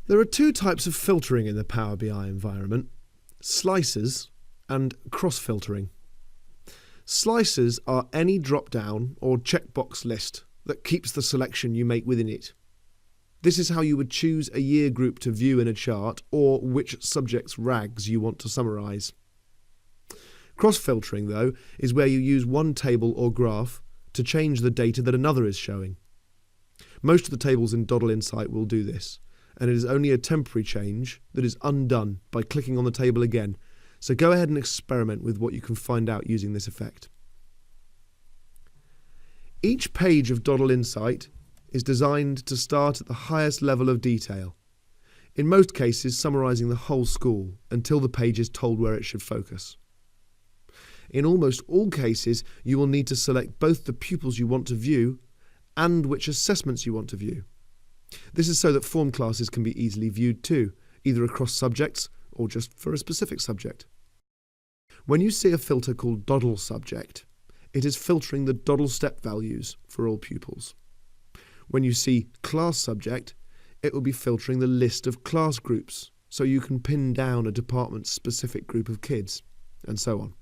There are two types of filtering in the Power BI environment: slicers and cross-filtering. Slicers are any drop-down or checkbox list that keeps the selection you make within it. This is how you would choose a year group to view in a chart, or which subjects' rags you want to summarise. Cross-filtering, though, is where you use one table or graph to change the data that another is showing. Most of the tables in Doddle Insight will do this, and it is only a temporary change that is undone by clicking on the table again, so go ahead and experiment with what you can find out using this effect. Each page of Doddle Insight is designed to start at the highest level of detail, in most cases summarising the whole school until the page is told where it should focus. In almost all cases, you will need to select both the pupils you want to view and which assessments you want to view. This is so that form classes can be easily viewed too, either across subjects or just for a specific subject. When you see a filter called Doddle Subject, it is filtering the Doddle step values for all pupils. When you see Class Subject, it will be filtering the list of class groups, so you can pin down a department-specific group of kids, and so on.